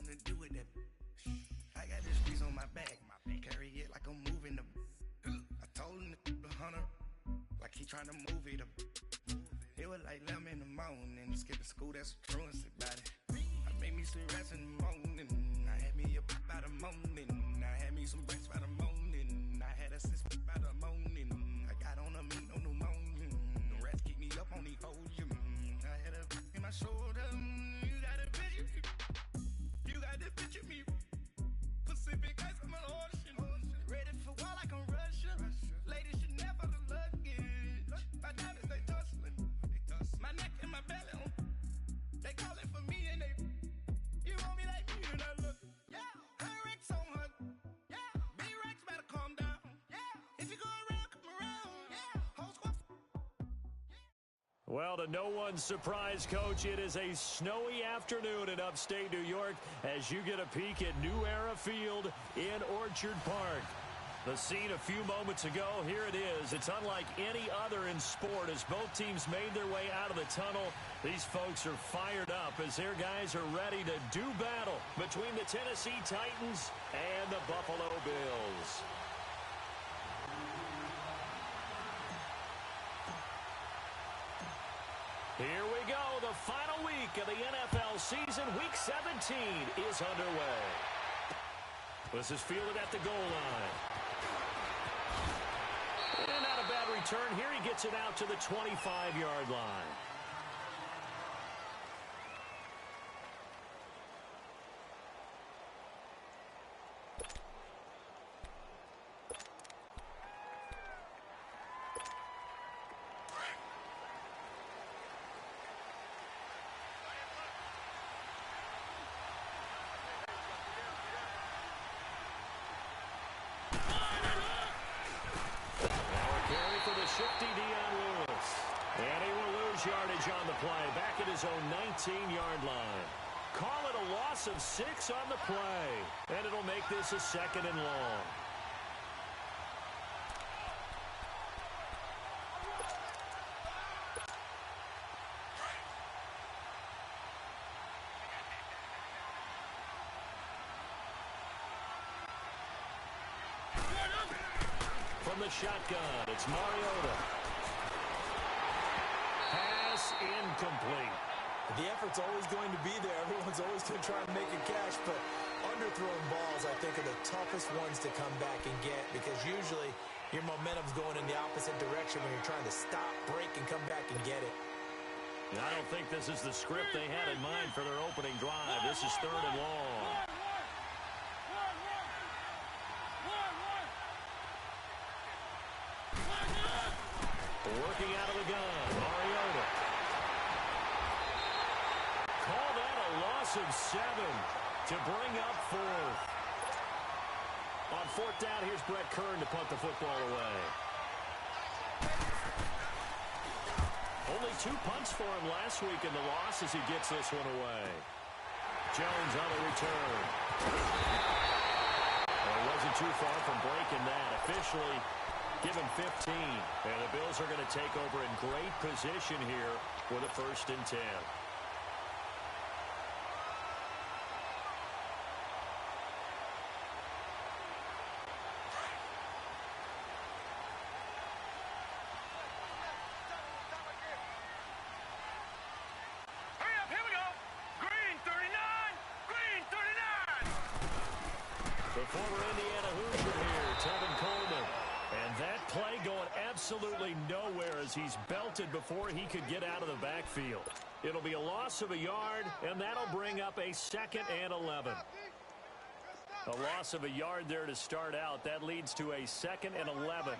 to do with that. I got this piece on my back, carry it like I'm moving the. I told him to 100, like he trying to move it up. It was like 11 in the morning, skipping school, that's a truancy about it. I made me some rest in the morning, I had me a pop by the morning, I had me some breaks by the morning, I had a sis by the morning, I got on a meat on the morning, the rats keep me up on the ocean, I had a in my shoulder, you got a picture me, you got the picture me, Pacific ice on my ocean, ready for war like I'm Russian, ladies should never look luggage, my diamonds they tussling. My neck and my belly on. They calling for me and they. You want me like me and I look. Yeah. Her Rex on her. Yeah. B-Rex better calm down. Yeah. If you go around, come around. Yeah. Whole squad. Well, to no one's surprise, Coach, it is a snowy afternoon in upstate New York as you get a peek at New Era Field in Orchard Park. The scene a few moments ago, here it is. It's unlike any other in sport as both teams made their way out of the tunnel. These folks are fired up as their guys are ready to do battle between the Tennessee Titans and the Buffalo Bills. Here we go. The final week of the NFL season. Week 17 is underway. This is fielded at the goal line. And not a bad return here. He gets it out to the 25-yard line. Shifty Dion Lewis. And he will lose yardage on the play. Back at his own 19-yard line. Call it a loss of 6 on the play. And it'll make this a 2nd and long. From the shotgun, it's Mariota. Pass incomplete. The effort's always going to be there. Everyone's always going to try and make a catch, but underthrown balls, I think, are the toughest ones to come back and get because usually your momentum's going in the opposite direction when you're trying to stop, break, and come back and get it. And I don't think this is the script they had in mind for their opening drive. This is 3rd and long. Working out of the gun, Mariota. Call that a loss of 7 to bring up 4th. On 4th down, here's Brett Kern to punt the football away. Only 2 punts for him last week in the loss as he gets this one away. Jones on the return. Well, he wasn't too far from breaking that. Officially, give him 15. And the Bills are going to take over in great position here with a 1st and 10. Hurry up, here we go. Green 39, green 39. The former Indiana Hoosier here, Tevin Coleman. And that play going absolutely nowhere as he's belted before he could get out of the backfield. It'll be a loss of a yard, and that'll bring up a 2nd and 11. A loss of a yard there to start out. That leads to a 2nd and 11.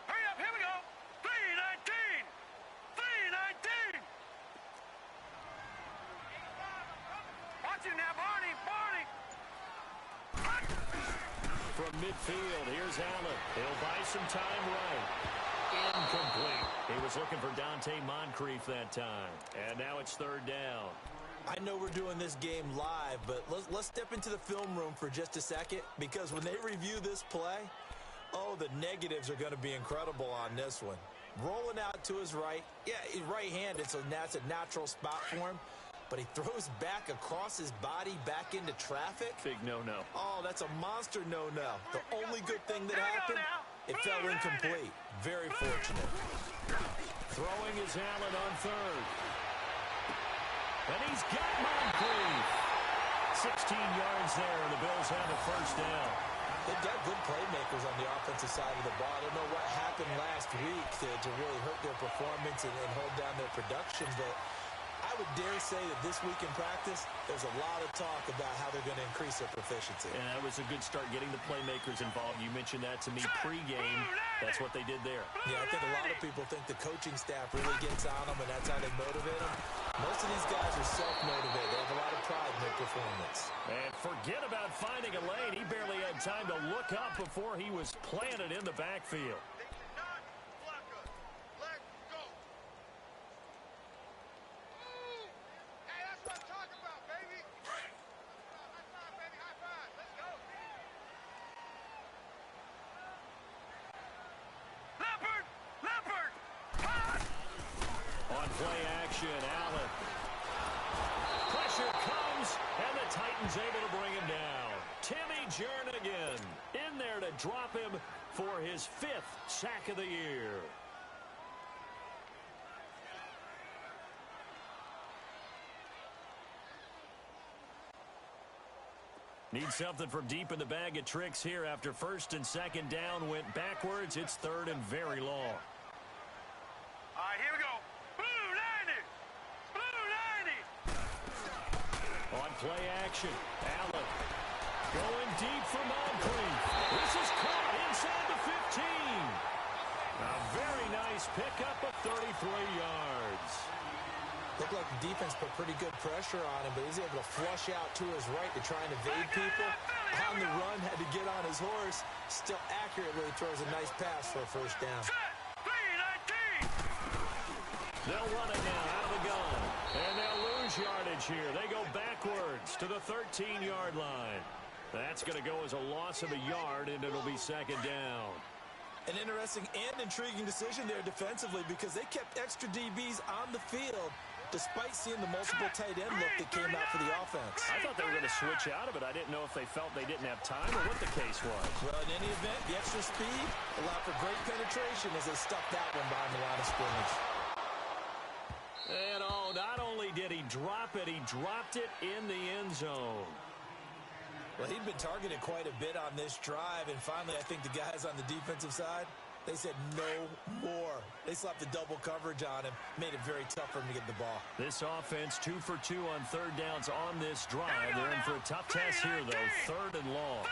Hurry up, here we go. 319, 319. Watch it now, Barney, Barney. From midfield, here's Allen. He'll buy some time right. Incomplete. He was looking for Dante Moncrief that time. And now it's 3rd down. I know we're doing this game live, but let's step into the film room for just a second because when they review this play, oh, the negatives are going to be incredible on this one. rolling out to his right. Yeah, he's right-handed, so that's a natural spot for him. But he throws back across his body back into traffic. Big no-no. Oh, that's a monster no-no. The only good thing that happened, it fell incomplete. Very fortunate. Throwing is Allen on third. And he's got Moncrief. 16 yards there, and the Bills have a first down. They've got good playmakers on the offensive side of the ball. I don't know what happened last week to really hurt their performance and hold down their production, but I would dare say that this week in practice, there's a lot of talk about how they're going to increase their proficiency. And that was a good start, getting the playmakers involved. You mentioned that to me pregame. That's what they did there. Yeah, I think a lot of people think the coaching staff really gets on them, and that's how they motivate them. Most of these guys are self-motivated. They have a lot of pride in their performance. And forget about finding a lane. He barely had time to look up before he was planted in the backfield. Play action, Allen. Pressure comes, and the Titans able to bring him down. Timmy Jernigan in there to drop him for his 5th sack of the year. Need something from deep in the bag of tricks here after first and second down went backwards. It's third and very long. All right, here we go. On play action, Allen going deep for Moncrief. This is caught inside the 15. A very nice pickup of 33 yards. Looked like the defense put pretty good pressure on him, but he was able to flush out to his right to try and evade people. On the run, had to get on his horse. Still accurately throws a nice pass for a first down. They'll run it now out of the gun. And they'll lose yardage here. They go backwards to the 13-yard line. That's going to go as a loss of a yard, and it'll be second down. An interesting and intriguing decision there defensively because they kept extra DBs on the field despite seeing the multiple tight end look that came out for the offense. I thought they were going to switch out of it. I didn't know if they felt they didn't have time or what the case was. Well, in any event, the extra speed allowed for great penetration as they stuck that one behind the line of scrimmage. And not only did he drop it, he dropped it in the end zone. Well, he'd been targeted quite a bit on this drive, and finally I think the guys on the defensive side, they said no more. They slapped the double coverage on him, made it very tough for him to get the ball. This offense 2 for 2 on third downs on this drive. They're in for a tough test here, though. Third and long.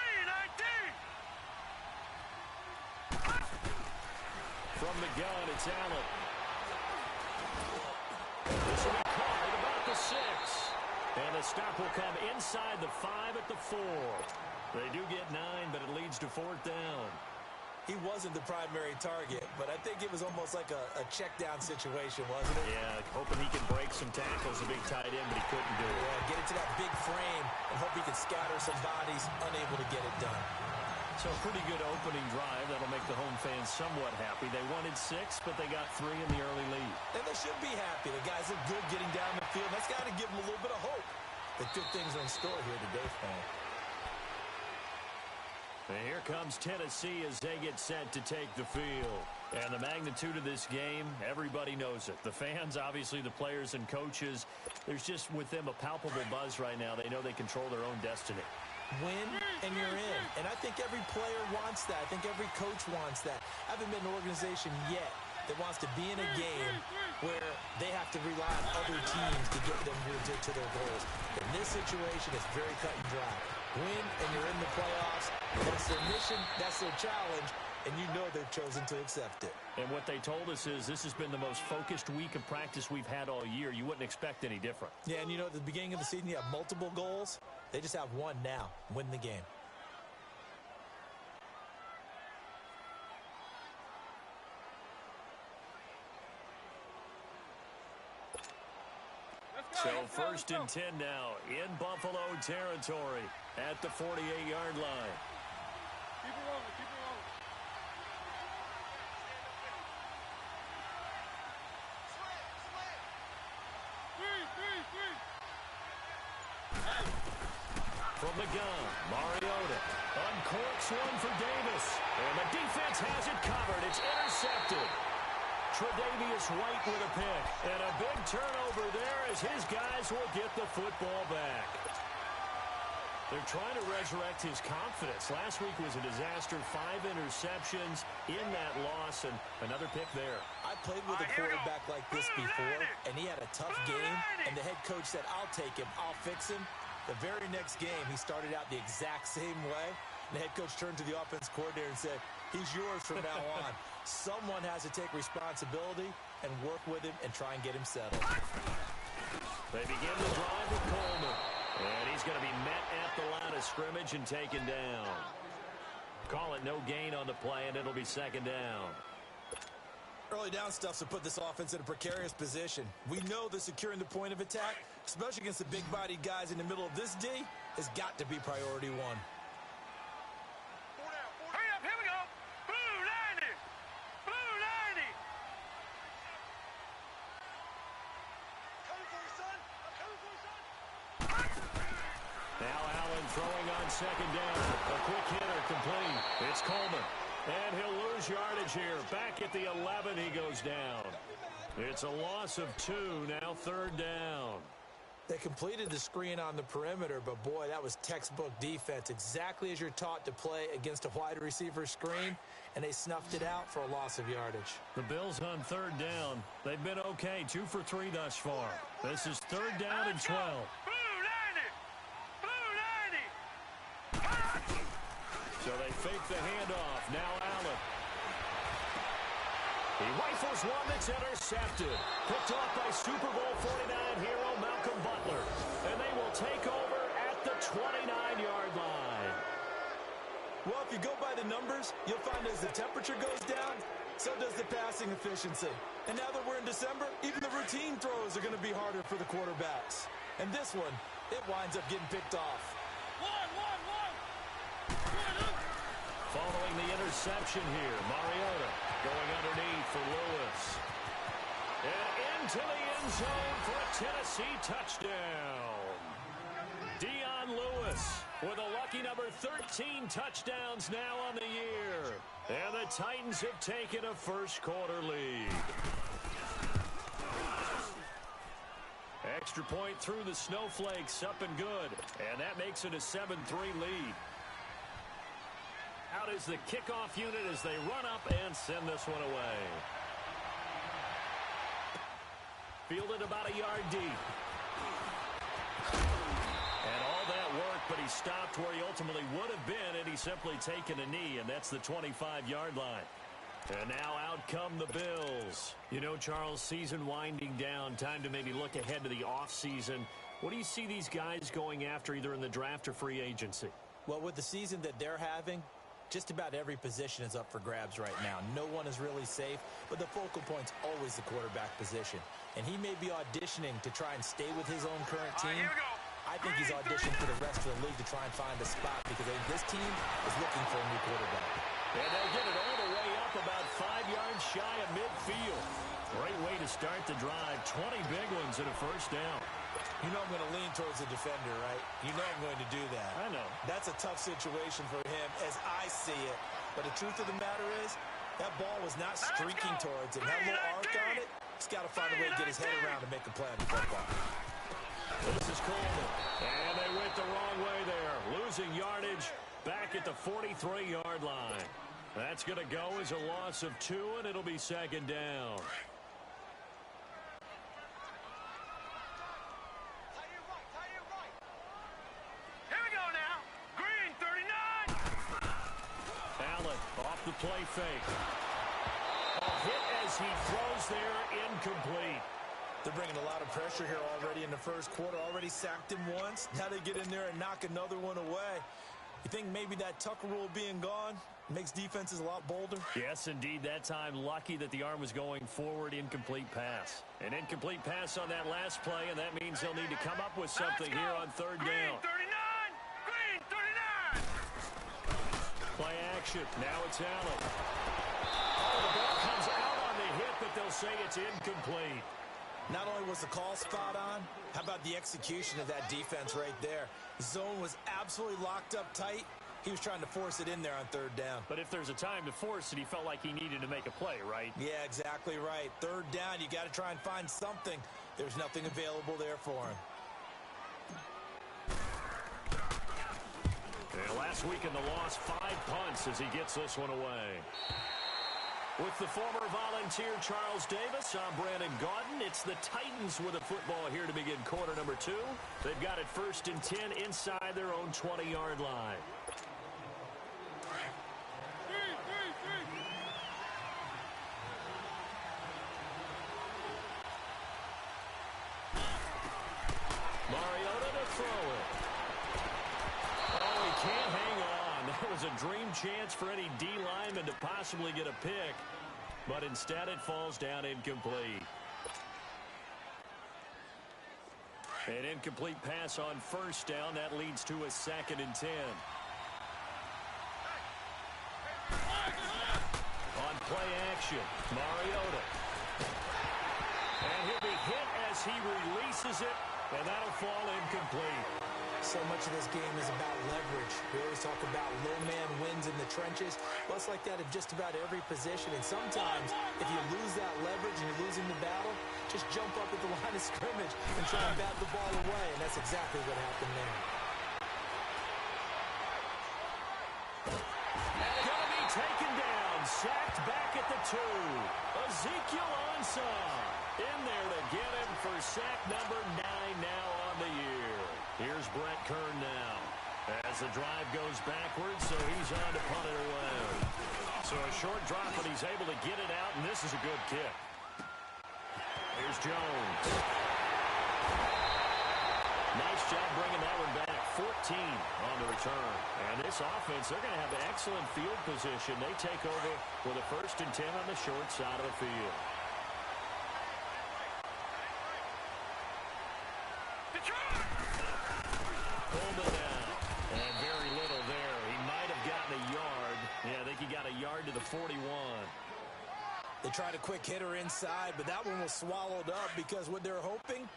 From the gun, it's Allen. This will be caught at about the 6. And the stop will come inside the 5 at the 4. They do get 9, but it leads to fourth down. He wasn't the primary target, but I think it was almost like a check-down situation, wasn't it? Yeah, hoping he can break some tackles, a big tight end, but he couldn't do it. Yeah, get into that big frame and hope he can scatter some bodies, unable to get it done. So a pretty good opening drive. That'll make the home fans somewhat happy. They wanted 6, but they got 3 in the early lead. And they should be happy. The guys look good getting down the field. That's got to give them a little bit of hope that good things are in store here today, Frank. And here comes Tennessee as they get set to take the field. And the magnitude of this game, everybody knows it. The fans, obviously the players and coaches, there's just with them a palpable buzz right now. They know they control their own destiny. Win and you're in. And I think every player wants that. I think every coach wants that. I haven't been an organization yet that wants to be in a game where they have to rely on other teams to get them to their goals. In this situation, it's very cut and dry. Win and you're in the playoffs. That's their mission. That's their challenge. And you know they've chosen to accept it. And what they told us is this has been the most focused week of practice we've had all year. You wouldn't expect any different. Yeah, and you know, at the beginning of the season, you have multiple goals. They just have one now. Win the game. So first and 10 now in Buffalo territory at the 48-yard line. Keep it rolling, keep it rolling. from the gun. Mariota uncorks one for Davis. And the defense has it covered. It's intercepted. Tre'Davious White with a pick. And a big turnover there as his guys will get the football back. They're trying to resurrect his confidence. Last week was a disaster. 5 interceptions in that loss, and another pick there. I played with a quarterback like this before, and he had a tough game, and the head coach said, I'll take him, I'll fix him. The very next game, he started out the exact same way. And the head coach turned to the offense coordinator and said, he's yours from now on. Someone has to take responsibility and work with him and try and get him settled. They begin the drive with Coleman. And he's going to be met at the line of scrimmage and taken down. Call it no gain on the play, and it'll be second down. Early down stuffs will put this offense in a precarious position. We know that securing the point of attack, especially against the big-bodied guys in the middle of this D, has got to be priority one. Hurry up, here we go. Blue 90. Blue 90. Coming for you, son. I'm coming for you, son. Now Allen throwing on second down. A quick hitter complete. It's Coleman. And he'll lose yardage here. Back at the 11, he goes down. It's a loss of 2, now third down. They completed the screen on the perimeter, but boy, that was textbook defense. Exactly as you're taught to play against a wide receiver screen, and they snuffed it out for a loss of yardage. The Bills on third down. They've been okay, 2 for 3 thus far. This is third down and 12. So they fake the handoff. Now Allen. He rifles one that's intercepted. Picked off by Super Bowl 49 hero Malcolm Butler. And they will take over at the 29-yard line. Well, if you go by the numbers, you'll find as the temperature goes down, so does the passing efficiency. And now that we're in December, even the routine throws are going to be harder for the quarterbacks. And this one, it winds up getting picked off. Following the interception here, Mariota going underneath for Lewis. And into the end zone for a Tennessee touchdown. Dion Lewis with a lucky number 13 touchdowns now on the year. And the Titans have taken a first-quarter lead. Extra point through the Snowflakes, up and good. And that makes it a 7-3 lead. Out is the kickoff unit as they run up and send this one away. Fielded about a yard deep. And all that work, but he stopped where he ultimately would have been had he simply taken a knee, and that's the 25-yard line. And now out come the Bills. You know, Charles, season winding down, time to maybe look ahead to the offseason. What do you see these guys going after either in the draft or free agency? Well, with the season that they're having, just about every position is up for grabs right now. No one is really safe, but the focal point's always the quarterback position. And he may be auditioning to try and stay with his own current team. I think he's auditioning for the rest of the league to try and find a spot because this team is looking for a new quarterback. And they'll get it all the way up about 5 yards shy of midfield. Great way to start the drive. 20 big ones and a first down. You know I'm going to lean towards the defender, right? You know I'm going to do that. I know. That's a tough situation for him as I see it. But the truth of the matter is, that ball was not streaking towards him. That little arc on it, he's got to find a way to get his head around and make a play on the football. This is Coleman. And they went the wrong way there. Losing yardage back at the 43-yard line. That's going to go as a loss of 2, and it'll be second down. The play fake. A hit as he throws there, incomplete. They're bringing a lot of pressure here already in the first quarter. Already sacked him once. Now they get in there and knock another one away. You think maybe that Tucker rule being gone makes defenses a lot bolder? Yes, indeed. That time, lucky that the arm was going forward. Incomplete pass. An incomplete pass on that last play, and that means they'll need to come up with something here on third down. Green 39! Play action. Now it's Allen. Oh, the ball comes out on the hit, but they'll say it's incomplete. Not only was the call spot on, how about the execution of that defense right there? The zone was absolutely locked up tight. He was trying to force it in there on third down. But if there's a time to force it, he felt like he needed to make a play, right? Yeah, exactly right. Third down, you got to try and find something. There's nothing available there for him. And last week in the loss, 5 punts as he gets this one away. With the former Volunteer Charles Davis, I'm Brandon Gaudin. It's the Titans with a football here to begin quarter number 2. They've got it 1st and 10 inside their own 20-yard line. Mariota to throw it. Oh, he can't hang on. That was a dream chance for any D lineman to possibly get a pick, but instead it falls down incomplete. An incomplete pass on 1st down. That leads to a 2nd and 10. On play action, Mariota. And he'll be hit as he releases it, and that'll fall incomplete. So much of this game is about leverage. We always talk about low man wins in the trenches. Well, it's like that in just about every position. And sometimes, if you lose that leverage and you're losing the battle, just jump up at the line of scrimmage and try and bat the ball away. And that's exactly what happened there. Gonna be taken down, sacked back at the 2. Ezekiel Ansah in there to get him for sack number 9 now on the year. Here's Brett Kern now as the drive goes backwards, so he's on to punt it away. So a short drop, but he's able to get it out, and this is a good kick. Here's Jones. Nice job bringing that one back. 14 on the return. And this offense, they're going to have excellent field position. They take over with a 1st and 10 on the short side of the field. Coleman now. And very little there. He might have gotten a yard. Yeah, I think he got a yard to the 41. They tried a quick hitter inside, but that one was swallowed up because what they're hoping,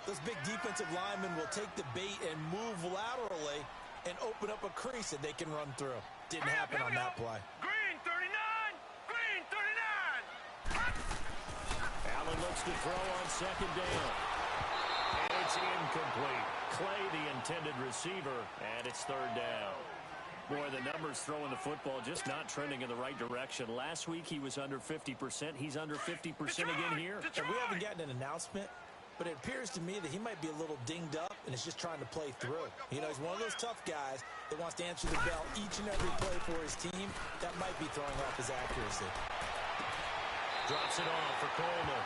those big defensive linemen will take the bait and move laterally and open up a crease that they can run through. Didn't happen on that play. Green 39! Green 39! Allen looks to throw on 2nd down. And it's incomplete. Clay, the intended receiver, and it's 3rd down. Boy, the numbers throwing the football just not trending in the right direction. Last week he was under 50%. He's under 50% again here. And we haven't gotten an announcement, but it appears to me that he might be a little dinged up and is just trying to play through. You know, he's one of those tough guys that wants to answer the bell each and every play for his team. That might be throwing off his accuracy. Drops it off for Coleman.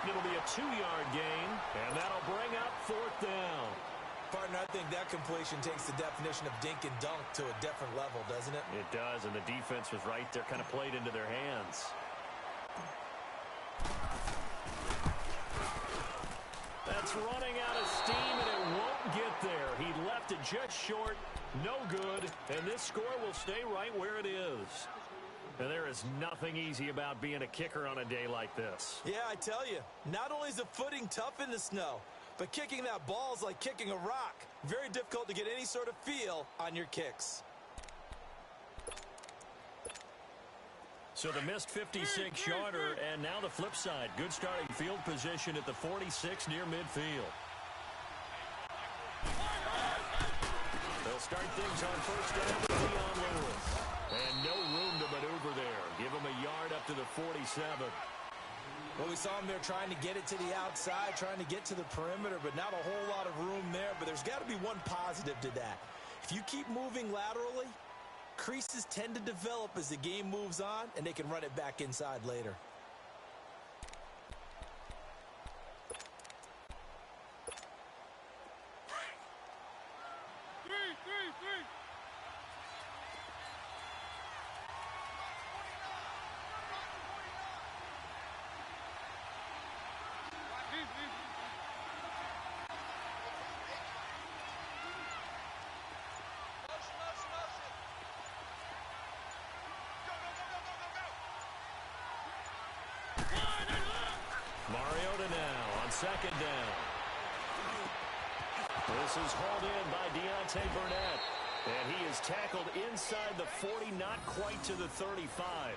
It'll be a 2-yard gain, and that'll bring up 4th down. Partner, I think that completion takes the definition of dink and dunk to a different level, doesn't it? It does, and the defense was right there, kind of played into their hands. That's running out of steam, and it won't get there. He left it just short, no good, and this score will stay right where it is. And there is nothing easy about being a kicker on a day like this. Yeah, I tell you, not only is the footing tough in the snow, but kicking that ball is like kicking a rock. Very difficult to get any sort of feel on your kicks. So the missed 56-yarder, and now the flip side. Good starting field position at the 46 near midfield. They'll start things on 1st down with Dion Lewis. And no room to maneuver there. Give him a yard up to the 47. Well, we saw him there trying to get it to the outside, trying to get to the perimeter, but not a whole lot of room there. But there's got to be one positive to that. If you keep moving laterally, creases tend to develop as the game moves on, and they can run it back inside later. second down. This is hauled in by Deontay Burnett. And he is tackled inside the 40, not quite to the 35.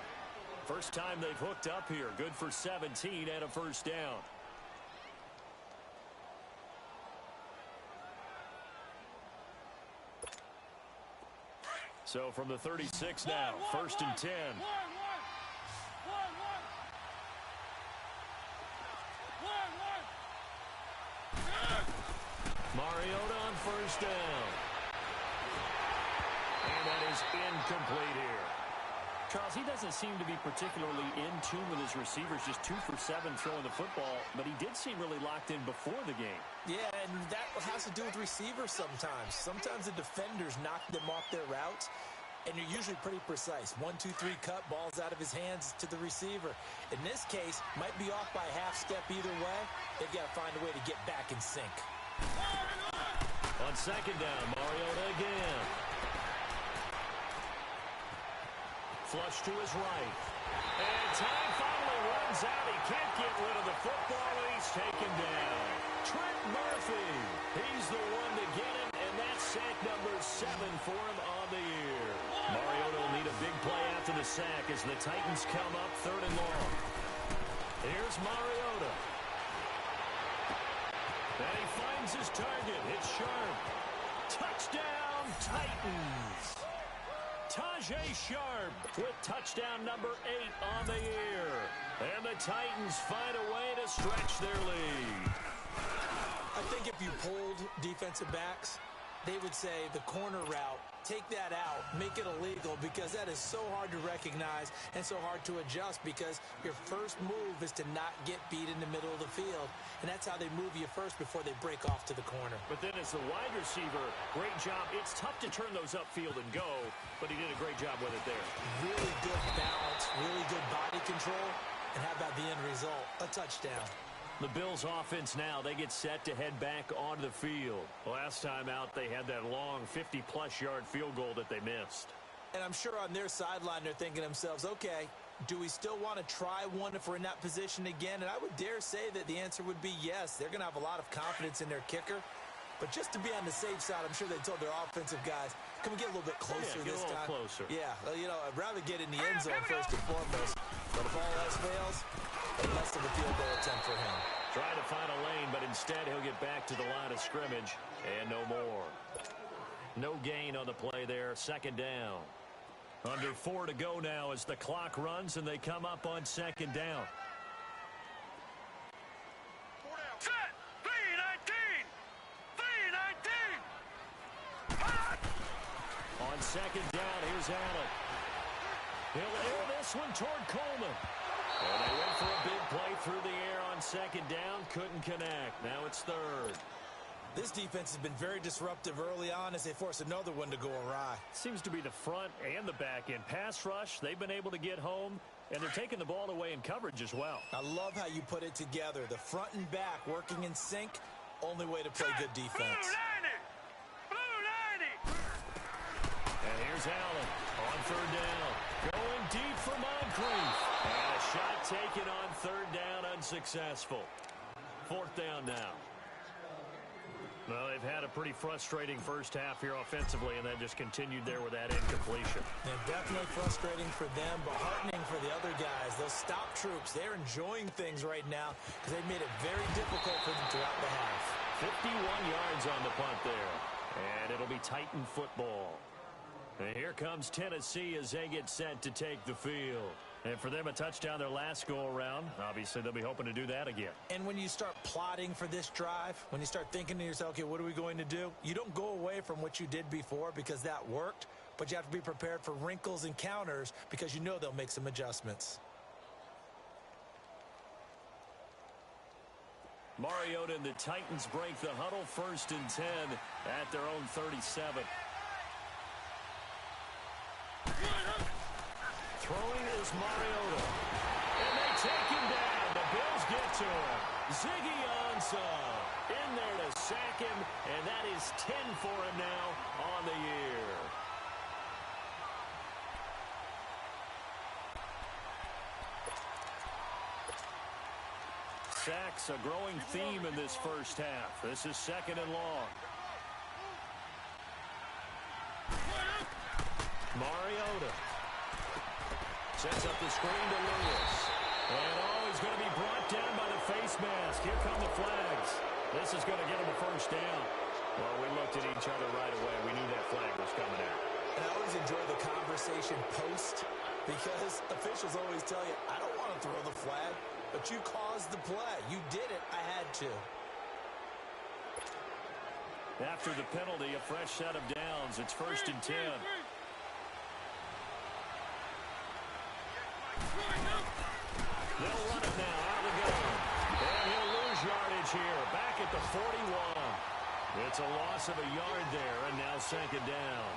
First time they've hooked up here. Good for 17 and a first down. So from the 36 now, first and 10. Mariota on first down. And that is incomplete here. Charles, he doesn't seem to be particularly in tune with his receivers, just 2 for 7 throwing the football, but he did seem really locked in before the game. Yeah, and that has to do with receivers sometimes. Sometimes the defenders knock them off their routes, and you're usually pretty precise. 1, 2, 3 cut, balls out of his hands to the receiver. In this case, might be off by a half step either way. They've got to find a way to get back in sync. On second down, Mariota again. Flush to his right. And time finally runs out. He can't get rid of the football, and he's taken down. Trent Murphy. He's the one to get him, and that's sack number 7 for him on the year. Mariota will need a big play after the sack as the Titans come up 3rd and long. Here's Mariota. And he finds his target. It's Sharp. Touchdown, Titans. Tajay Sharp with touchdown number 8 on the year. And the Titans find a way to stretch their lead. I think if you polled defensive backs, they would say the corner route, take that out, make it illegal, because that is so hard to recognize and so hard to adjust, because your first move is to not get beat in the middle of the field. And that's how they move you first before they break off to the corner. But then as the wide receiver, great job. It's tough to turn those upfield and go, but he did a great job with it there. Really good balance, really good body control. And how about the end result? A touchdown. The Bills offense now, they get set to head back onto the field. Last time out, they had that long 50-plus yard field goal that they missed. And I'm sure on their sideline they're thinking to themselves, okay, do we still want to try one if we're in that position again? And I would dare say that the answer would be yes. They're going to have a lot of confidence in their kicker. But just to be on the safe side, I'm sure they told their offensive guys, can we get a little bit closer this time? Closer. Yeah, well, you know, I'd rather get in the end zone first and foremost. But if all else fails, the rest of the field goal attempt for him. Trying to find a lane, but instead he'll get back to the line of scrimmage, and no more. No gain on the play there, second down. Under 4 to go now as the clock runs, and they come up on second down. Set. 3-19. 3-19. On second down, here's Allen. He'll air this one toward Coleman. And they went for a big play through the air on second down. Couldn't connect. Now it's 3rd. This defense has been very disruptive early on as they force another one to go awry. Seems to be the front and the back end. Pass rush, they've been able to get home, and they're taking the ball away in coverage as well. I love how you put it together. The front and back working in sync. Only way to play good defense. Blue 90. And here's Allen on 3rd down. Going deep for Moncrief. And a shot taken on 3rd down, unsuccessful. 4th down now. Well, they've had a pretty frustrating first half here offensively, and that just continued there with that incompletion. And definitely frustrating for them, but heartening for the other guys. Those stop troops, they're enjoying things right now because they've made it very difficult for them throughout the half. 51 yards on the punt there, and it'll be Titan football. And here comes Tennessee as they get set to take the field. And for them, a touchdown their last go-around. Obviously, they'll be hoping to do that again. And when you start plotting for this drive, when you start thinking to yourself, okay, what are we going to do? You don't go away from what you did before because that worked, but you have to be prepared for wrinkles and counters because you know they'll make some adjustments. Mariota and the Titans break the huddle, 1st and 10 at their own 37. Throwing is Mariota. And they take him down. The Bills get to him. Ziggy Ansah in there to sack him, and that is 10 for him now on the year. sacks, a growing theme in this first half. This is 2nd and long. Mariota sets up the screen to Lewis. And he's going to be brought down by the face mask. Here come the flags. This is going to get him a first down. Well, we looked at each other right away. We knew that flag was coming out. And I always enjoy the conversation post because officials always tell you, I don't want to throw the flag, but you caused the play. You did it. I had to. After the penalty, a fresh set of downs. It's 1st and 10. They'll run it now out of the gun. And he'll lose yardage here. Back at the 41. It's a loss of a yard there, and now 2nd down.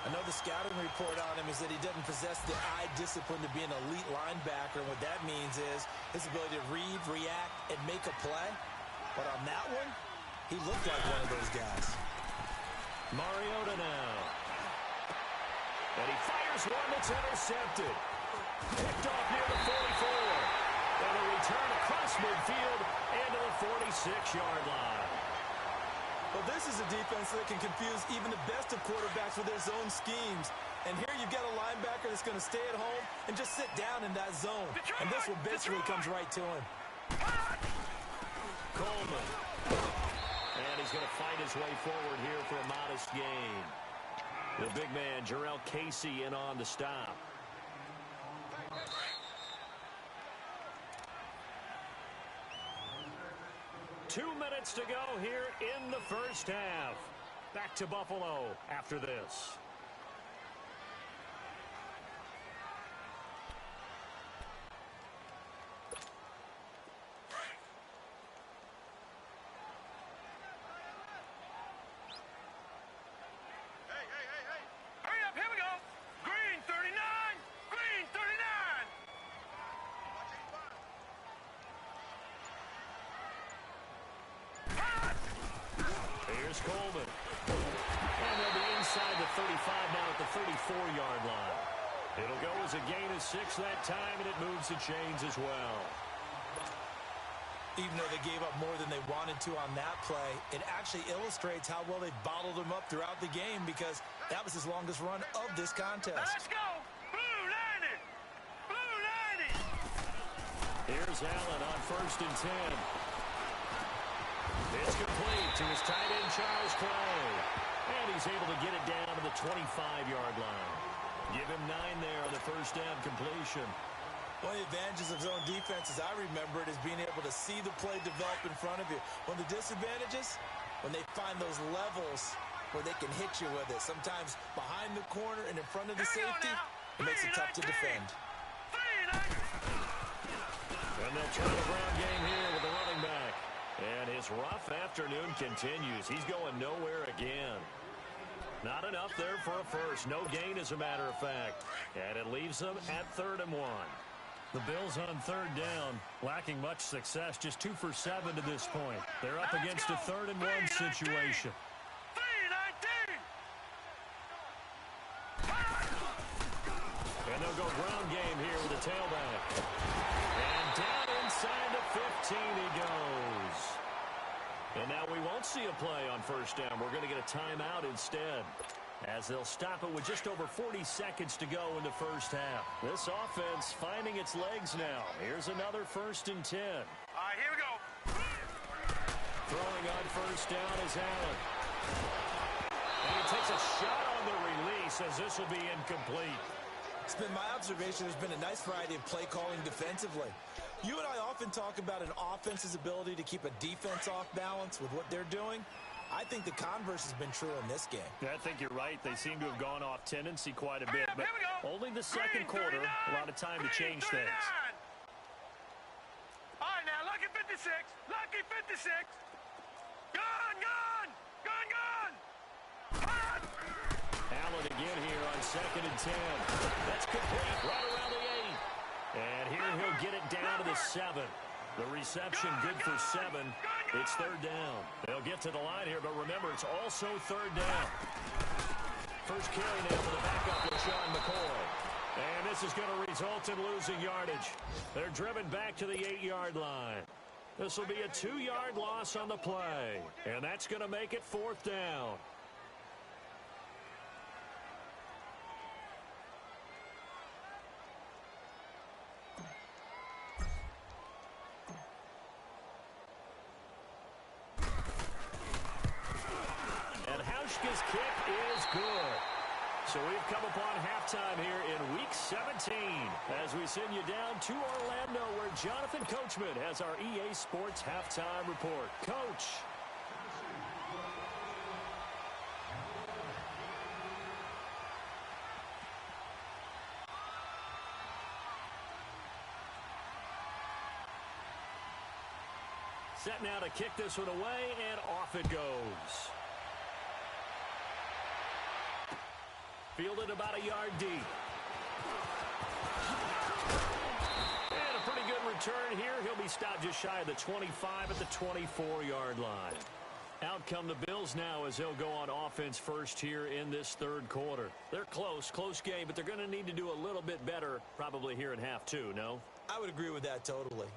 I know the scouting report on him is that he doesn't possess the eye discipline to be an elite linebacker. And what that means is his ability to read, react, and make a play. But on that one, he looked like one of those guys. Mariota now. And he fires one that's intercepted. Picked off near the 44. And a return across midfield into the 46-yard line. Well, this is a defense that can confuse even the best of quarterbacks with their zone schemes. And here you've got a linebacker that's going to stay at home and just sit down in that zone. And this one basically comes right to him. Coleman. And he's going to fight his way forward here for a modest gain. The big man, Jarrell Casey, in on the stop. Two minutes to go here in the first half. Back to Buffalo after this. Hurry up, here we go. Green 39, green 39. Here's Coleman. And they'll be inside the 35 now at the 34-yard line. It'll go as a gain of 6 that time, and it moves the chains as well. Even though they gave up more than they wanted to on that play, it actually illustrates how well they bottled him up throughout the game because that was his longest run of this contest. Let's go. Blue 90. Blue 90. Here's Allen on 1st and 10. It's complete to his tight end, Charles Clay. And he's able to get it down to the 25-yard line. Give him 9 there on the first down completion. One of the advantages of zone defense, as I remember it, is being able to see the play develop in front of you. One of the disadvantages, when they find those levels where they can hit you with it. Sometimes behind the corner and in front of the safety, it makes it tough to defend. And they'll try the ground game here with the running back. And his rough afternoon continues. He's going nowhere again. Not enough there for a first. No gain, as a matter of fact. And it leaves them at 3rd and 1. The Bills on 3rd down, lacking much success, just 2 for 7 to this point. They're up against a 3rd and 1 situation. 3-19. And they'll go ground game here with a tailback. And down inside the 15 he goes. And now we won't see a play on 1st down. We're going to get a timeout instead, as they'll stop it with just over 40 seconds to go in the first half. This offense finding its legs now. Here's another 1st and 10. All right, here we go. Throwing on 1st down is Allen. And he takes a shot on the release, as this will be incomplete. It's been my observation there's been a nice variety of play calling defensively. You and I often talk about an offense's ability to keep a defense off balance with what they're doing. I think the converse has been true in this game. I think you're right. They seem to have gone off tendency quite a bit, but Here we go. only the second quarter, a lot of time to change things. All right, now, lucky 56. Lucky 56. Gun, gun. Gun, gun. Allen again here on 2nd and 10. That's complete right around the 8. And here he'll get it down to the 7. The reception good for 7. It's 3rd down. They'll get to the line here, but remember, it's also 3rd down. First carry now for the backup, LaShawn McCoy. And this is going to result in losing yardage. They're driven back to the 8-yard line. This will be a 2-yard loss on the play. And that's going to make it 4th down. And Hauschka's kick is good. So we've come upon halftime here in Week 17 as we send you down to Orlando where Jonathan Coachman has our EA Sports Halftime Report. Coach. Set now to kick this one away, and off it goes. Fielded about a yard deep. And a pretty good return here. He'll be stopped just shy of the 25 at the 24-yard line. Out come the Bills now as they'll go on offense first here in this 3rd quarter. They're close game, but they're going to need to do a little bit better probably here in half 2, no? I would agree with that totally.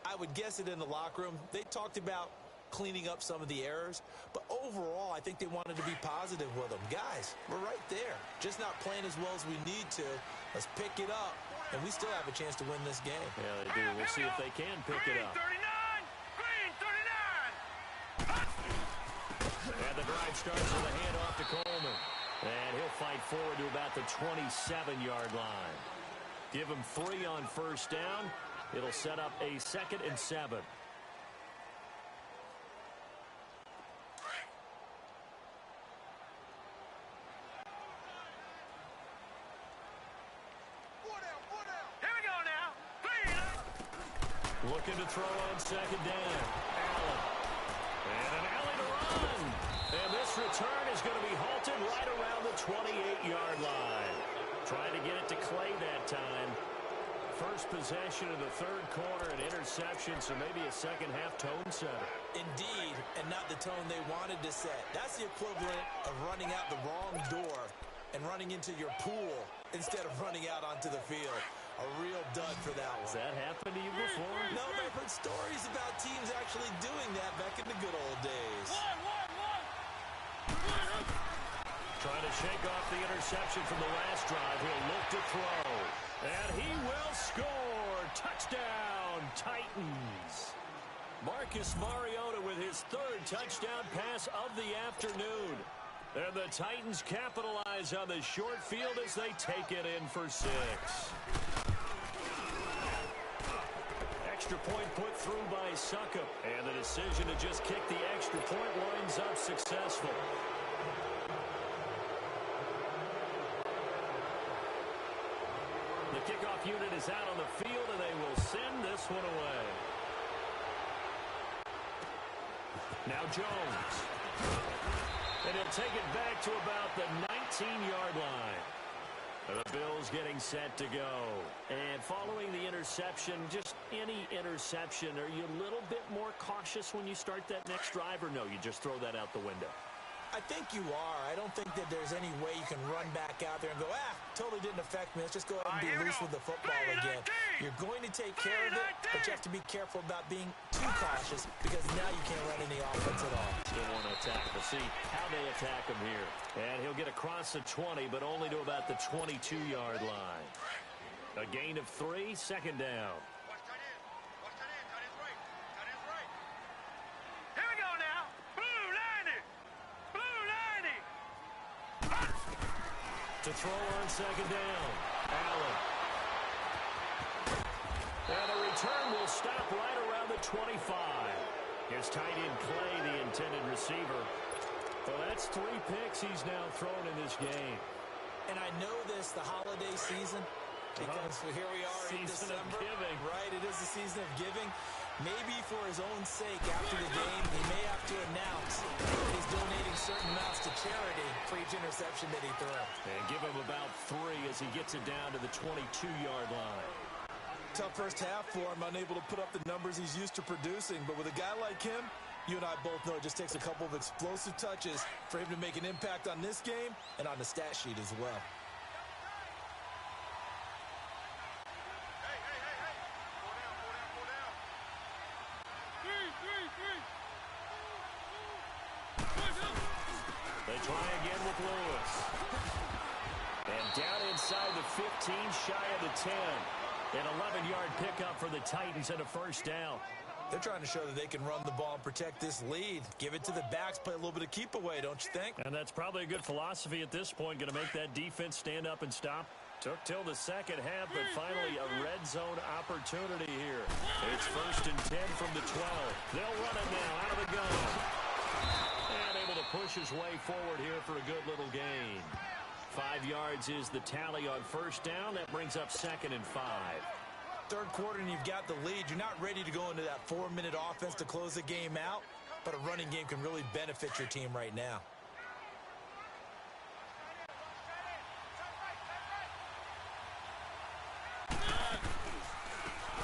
I would guess it in the locker room. They talked about cleaning up some of the errors, but overall I think they wanted to be positive with them. Guys, we're right there, just not playing as well as we need to. Let's pick it up, and we still have a chance to win this game. Yeah, they do. We'll see if they can pick it up. Green 39. And the drive starts with a handoff to Coleman, and he'll fight forward to about the 27-yard line. Give him 3 on first down. It'll set up a 2nd and 7. Looking to throw on 2nd down. Allen. And an alley to run. And this return is going to be halted right around the 28-yard line. Trying to get it to Clay that time. First possession of the 3rd quarter, an interception, so maybe a second-half tone setter. Indeed, and not the tone they wanted to set. That's the equivalent of running out the wrong door and running into your pool instead of running out onto the field. A real dud for that one. Has that happened to you before? No, but I've heard stories about teams actually doing that back in the good old days. Trying to shake off the interception from the last drive. He'll look to throw. And he will score. Touchdown, Titans. Marcus Mariota with his 3rd touchdown pass of the afternoon. And the Titans capitalize on the short field as they take it in for 6. Extra point put through by Succop. And the decision to just kick the extra point winds up successful. The kickoff unit is out on the field, and they will send this one away. Now Jones. And he'll take it back to about the 19-yard line. The Bills getting set to go. And following the interception, just any interception, are you a little bit more cautious when you start that next drive, or no, you just throw that out the window? I think you are. I don't think that there's any way you can run back out there and go, totally didn't affect me. Let's just go ahead and be loose with the football again. You're going to take care of it, but you have to be careful about being too cautious because now you can't run any offense at all. Still want to attack. We'll see how they attack him here. And he'll get across the 20, but only to about the 22-yard line. A gain of 3, 2nd down. To throw on 2nd down. Allen. And the return will stop right around the 25. Here's tight end Clay, the intended receiver. Well, that's 3 picks he's now thrown in this game. And I know this, the holiday season, because here we are in December. Right, it is the season of giving. Maybe for his own sake, after the game, he may have to announce he's donating certain amounts to charity for each interception that he threw. And give him about 3 as he gets it down to the 22-yard line. Tough first half for him, unable to put up the numbers he's used to producing. But with a guy like him, you and I both know it just takes a couple of explosive touches for him to make an impact on this game and on the stat sheet as well. inside the 15, shy of the 10. An 11-yard pickup for the Titans and a first down. They're trying to show that they can run the ball and protect this lead. Give it to the backs, play a little bit of keep away, don't you think? And that's probably a good philosophy at this point. Going to make that defense stand up and stop. Took till the second half, but finally a red zone opportunity here. It's 1st and 10 from the 12. They'll run it now out of the gun. And able to push his way forward here for a good little gain. 5 yards is the tally on first down. That brings up 2nd and 5. Third quarter and you've got the lead. You're not ready to go into that 4-minute offense to close the game out, but a running game can really benefit your team right now.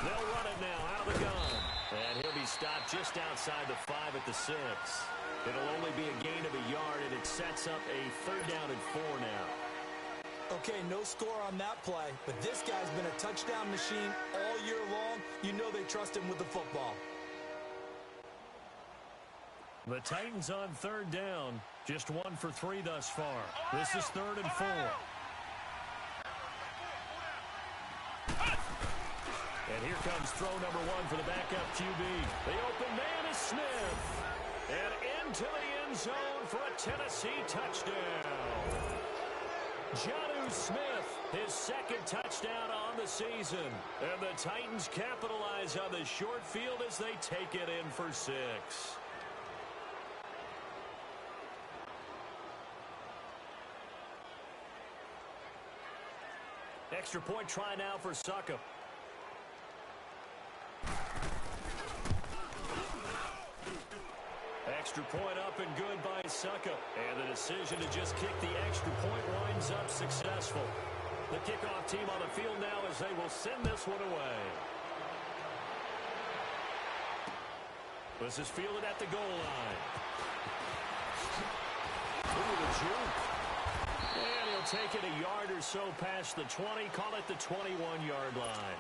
They'll run it now out of the gun. And he'll be stopped just outside the 5 at the 6. It'll only be a gain of a yard, and it sets up a 3rd down and 4 now. Okay, no score on that play, but this guy's been a touchdown machine all year long. You know they trust him with the football. The Titans on 3rd down, just 1 for 3 thus far. This is 3rd and 4. And here comes throw number 1 for the backup QB. The open man is Smith. And into the end zone for a Tennessee touchdown. Jonnu Smith, his 2nd touchdown on the season. And the Titans capitalize on the short field as they take it in for 6. Extra point try now for Succop. Extra point up and good by Succop. And the decision to just kick the extra point winds up successful. The kickoff team on the field now as they will send this one away. This is fielded at the goal line. Ooh, the juke. And he'll take it a yard or so past the 20, call it the 21-yard line.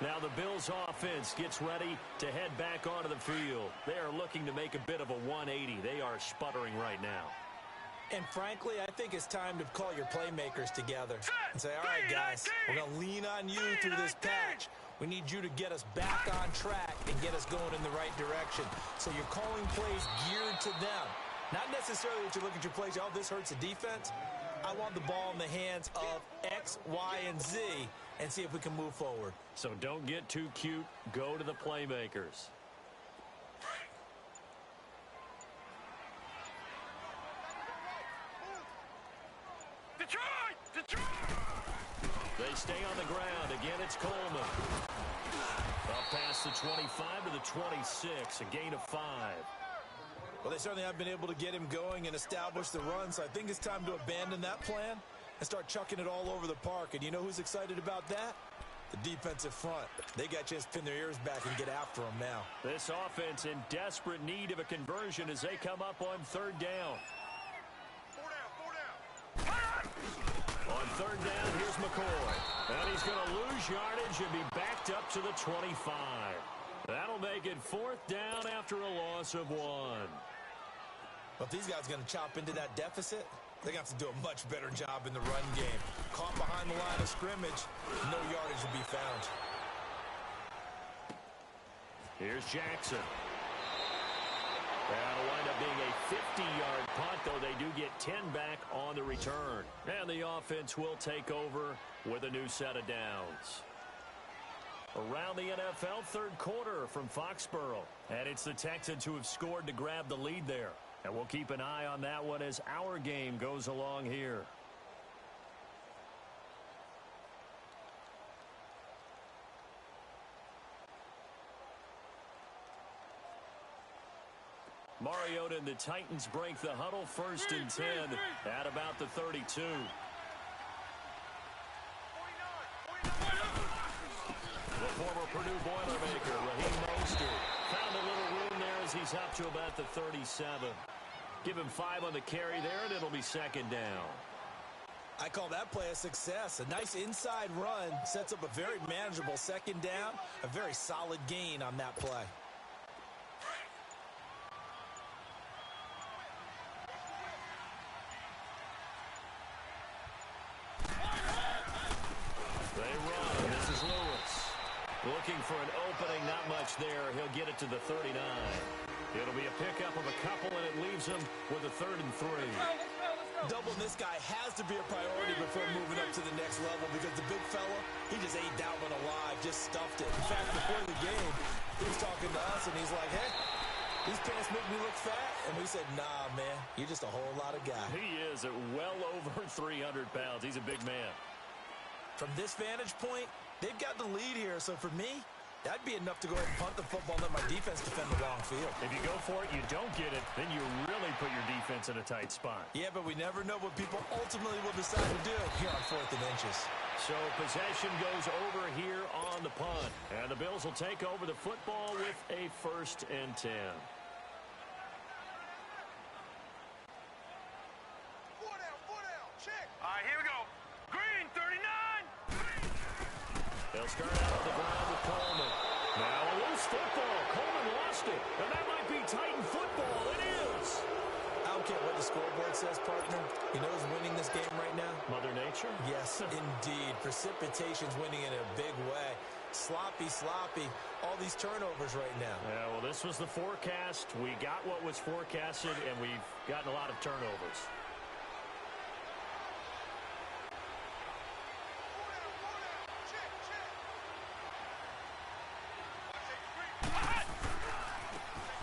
Now the Bills offense gets ready to head back onto the field. They are looking to make a bit of a 180. They are sputtering right now. And frankly, I think it's time to call your playmakers together and say, all right, guys, we're going to lean on you through this patch. We need you to get us back on track and get us going in the right direction. So you're calling plays geared to them. Not necessarily that you look at your plays, oh, this hurts the defense. I want the ball in the hands of X, Y, and Z and see if we can move forward. So don't get too cute. Go to the playmakers. Detroit! Detroit! They stay on the ground. Again, it's Coleman. Up past the 25 to the 26, a gain of 5. Well, they certainly have been able to get him going and establish the run, so I think it's time to abandon that plan and start chucking it all over the park. And you know who's excited about that? The defensive front. They got a chance to pin their ears back and get after them now. This offense in desperate need of a conversion as they come up on 3rd down. 4 down. On 3rd down, here's McCoy. And he's going to lose yardage and be backed up to the 25. That'll make it 4th down after a loss of 1. But if these guys are going to chop into that deficit, they're going to have to do a much better job in the run game. Caught behind the line of scrimmage, no yardage will be found. Here's Jackson. That'll wind up being a 50-yard punt, though they do get 10 back on the return. And the offense will take over with a new set of downs. Around the NFL, 3rd quarter from Foxborough. And it's the Texans who have scored to grab the lead there. And we'll keep an eye on that one as our game goes along here. Mariota and the Titans break the huddle, 1st and 10 at about the 32. The former Purdue Boilermaker, Raheem Mostert, found a little room there as he's up to about the 37. Give him 5 on the carry there, and it'll be 2nd down. I call that play a success. A nice inside run sets up a very manageable 2nd down, a very solid gain on that play. Looking for an opening, not much there. He'll get it to the 39. It'll be a pickup of a couple, and it leaves him with a 3rd and 3. Doubling this guy has to be a priority before moving up to the next level because the big fella, he just ate Dalvin alive, just stuffed it. In fact, before the game, he was talking to us, and he's like, hey, these pants make me look fat. And we said, nah, man, you're just a whole lot of guy. He is at well over 300 pounds. He's a big man. From this vantage point, they've got the lead here. So for me, that'd be enough to go ahead and punt the football and let my defense defend the long field. If you go for it, you don't get it, then you really put your defense in a tight spot. Yeah, but we never know what people ultimately will decide to do here on 4th and inches. So possession goes over here on the punt. And the Bills will take over the football with a 1st and 10. All right, here we go. Green, 39. They'll start out on the ground with Coleman. Now a loose football. Coleman lost it. And that might be Titan football. It is. I don't care what the scoreboard says, partner. You know who's winning this game right now? Mother Nature? Yes, indeed. Precipitation's winning in a big way. Sloppy. All these turnovers right now. Yeah, well, this was the forecast. We got what was forecasted, and we've gotten a lot of turnovers.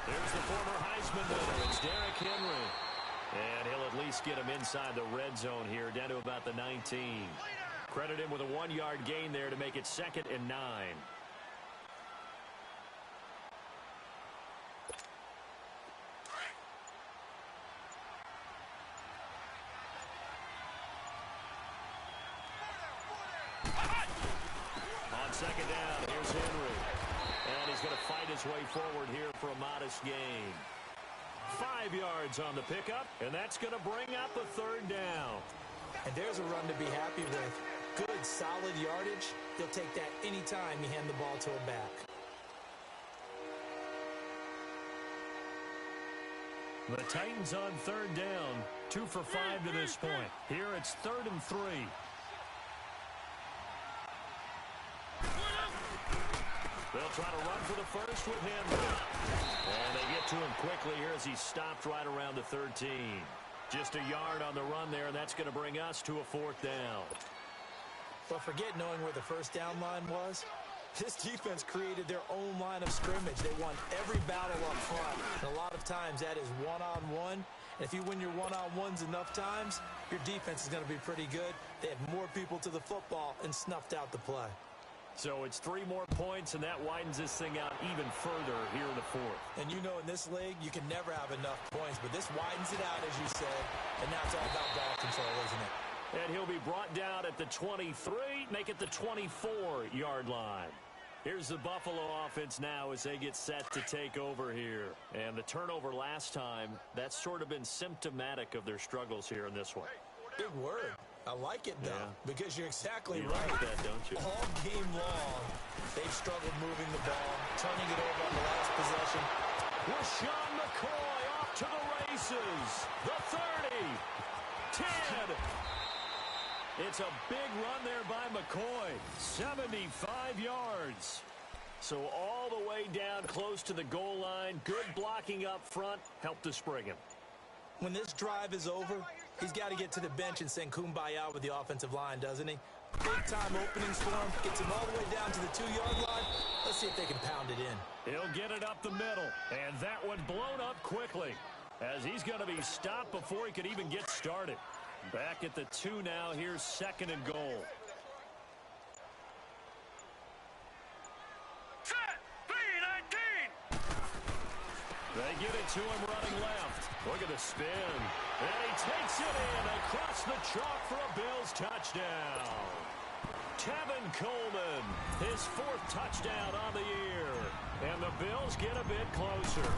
There's the former Heisman winner. It's Derrick Henry. And he'll at least get him inside the red zone here, down to about the 19. Credit him with a 1-yard gain there to make it 2nd and 9. On 2nd down, here's Henry. And he's going to fight his way forward here for a modest gain. 5 yards on the pickup, and that's going to bring up a 3rd down. And there's a run to be happy with. Good, solid yardage. He'll take that anytime you hand the ball to a back. The Titans on 3rd down. 2 for 5 to this point. Here it's 3rd and 3. They'll try to run for the first with Henry. And they get to him quickly here as he stopped right around the 13. Just a yard on the run there, and that's going to bring us to a 4th down. But forget knowing where the first down line was. This defense created their own line of scrimmage. They won every battle up front. And a lot of times that is one-on-one. And if you win your one-on-ones enough times, your defense is going to be pretty good. They have more people to the football and snuffed out the play. So it's 3 more points, and that widens this thing out even further here in the 4th. And you know in this league, you can never have enough points, but this widens it out, as you said, and now it's all about ball control, isn't it? And he'll be brought down at the 23, make it the 24-yard line. Here's the Buffalo offense now as they get set to take over here. And the turnover last time, that's sort of been symptomatic of their struggles here in this one. Big word. I like it, though, because you're exactly you right. Like that, don't you? All game long, they've struggled moving the ball, turning it over on the last possession. LaShawn McCoy off to the races. The 30, 10. It's a big run there by McCoy. 75 yards. So all the way down close to the goal line. Good blocking up front. Helped to spring him. When this drive is over, he's got to get to the bench and sing kumbaya with the offensive line, doesn't he? Big-time openings for him. Gets him all the way down to the 2-yard line. Let's see if they can pound it in. He'll get it up the middle. And that one blown up quickly, as he's going to be stopped before he could even get started. Back at the 2 now. Here's 2nd and goal. Set. 3-19. They get it to him running left. Look at the spin. And he takes it in across the chalk for a Bills touchdown. Tevin Coleman, his 4th touchdown on the year. And the Bills get a bit closer.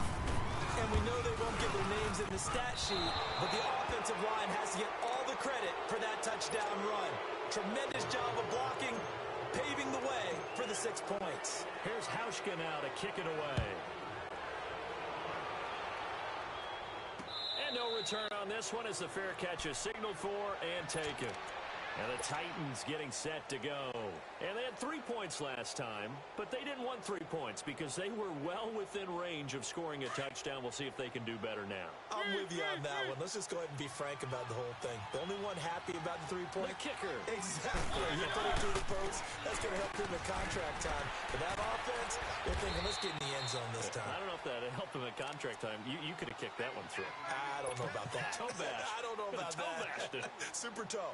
And we know they won't get their names in the stat sheet, but the offensive line has to get all the credit for that touchdown run. Tremendous job of blocking, paving the way for the 6 points. Here's Hauschka now to kick it away. And no return on this one as the fair catch is signaled for and taken. And the Titans getting set to go. And they had 3 points last time, but they didn't want 3 points because they were well within range of scoring a touchdown. We'll see if they can do better now. I'm with you on that one. Let's just go ahead and be frank about the whole thing. The only one happy about the 3-point? The kicker. Exactly. He put it through the post. That's going to help him in contract time. But that offense, they're thinking, let's get in the end zone this time. I don't know if that helped him at contract time. You could have kicked that one through. I don't know about that. Toe bash. I don't know about toe that. bashed it. Super toe.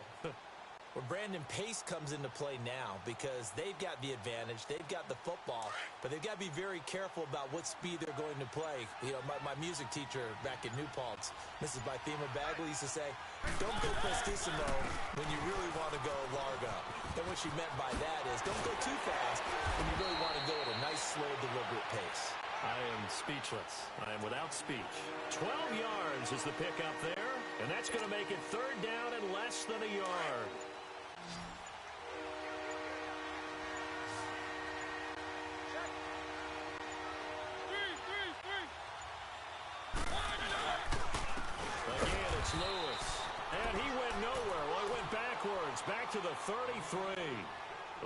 Well, Brandon, pace comes into play now because they've got the advantage. They've got the football, but they've got to be very careful about what speed they're going to play. You know, my music teacher back in New Paltz, Mrs. Bythema Bagley, used to say, don't go prestissimo when you really want to go largo. And what she meant by that is don't go too fast when you really want to go at a nice, slow, deliberate pace. I am speechless. I am without speech. 12 yards is the pickup there, and that's going to make it 3rd down and less than a yard. Again, it's Lewis. And he went nowhere. Well, he went backwards, back to the 33.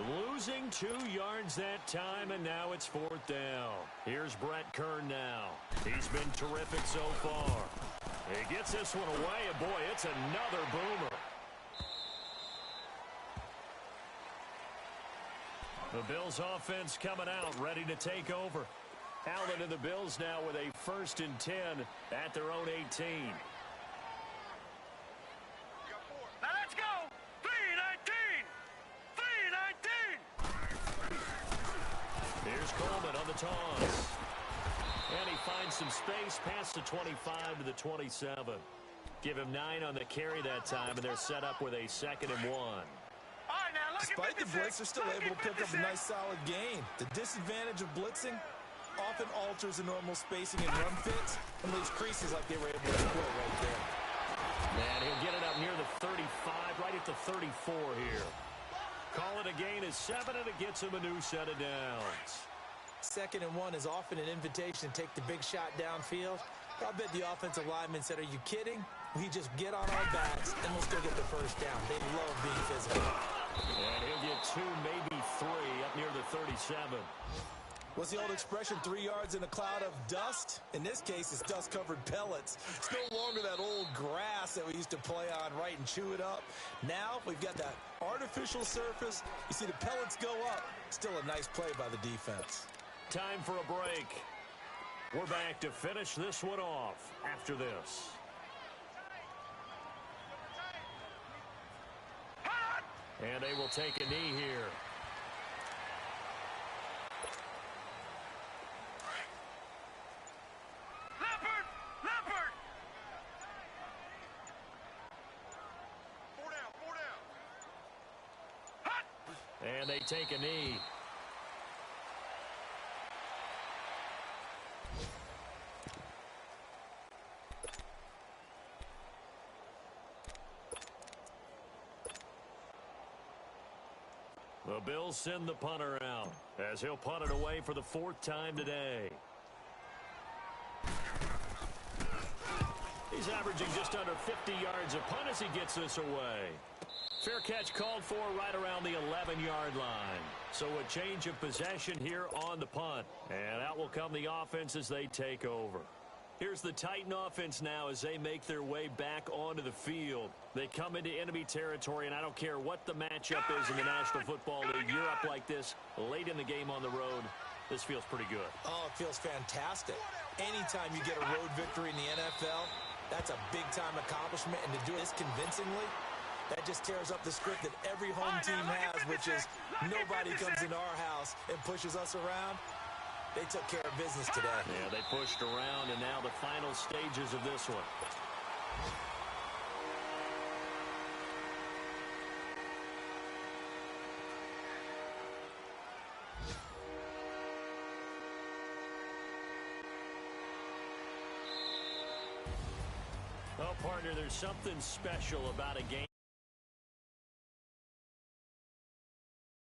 Losing 2 yards that time, and now it's 4th down. Here's Brett Kern now. He's been terrific so far. He gets this one away, and boy, it's another boomer. The Bills offense coming out, ready to take over. Allen and the Bills now with a 1st and 10 at their own 18. Now let's go. 3-19. 3-19. Here's Coleman on the toss. And he finds some space past the 25 to the 27. Give him 9 on the carry that time, and they're set up with a 2nd and 1. Despite the blitz, they're still able to pick up a nice solid gain. The disadvantage of blitzing often alters the normal spacing and run fits and leaves creases like they were able to exploit right there. And he'll get it up near the 35, right at the 34 here. Call it a gain of 7, and it gets him a new set of downs. 2nd and 1 is often an invitation to take the big shot downfield. I bet the offensive lineman said, are you kidding? We just get on our backs and let's go get the 1st down. They love being physical. And he'll get 2, maybe 3, up near the 37. What's the old expression, 3 yards in a cloud of dust? In this case, it's dust-covered pellets. It's no longer that old grass that we used to play on, right, and chew it up. Now we've got that artificial surface. You see the pellets go up. Still a nice play by the defense. Time for a break. We're back to finish this one off after this. And they will take a knee here. Leopard! 4 down. And they take a knee. The Bills send the punter out as he'll punt it away for the 4th time today. He's averaging just under 50 yards a punt as he gets this away. Fair catch called for right around the 11-yard line. So a change of possession here on the punt. And out will come the offense as they take over. Here's the Titan offense now as they make their way back onto the field. They come into enemy territory, and I don't care what the matchup is in the National Football League. You're up like this late in the game on the road. This feels pretty good. Oh, it feels fantastic. Anytime you get a road victory in the NFL, that's a big-time accomplishment. And to do this convincingly, that just tears up the script that every home team has, which is nobody comes into our house and pushes us around. They took care of business today. Yeah, they pushed around, and now the final stages of this one. Well, partner, there's something special about a game.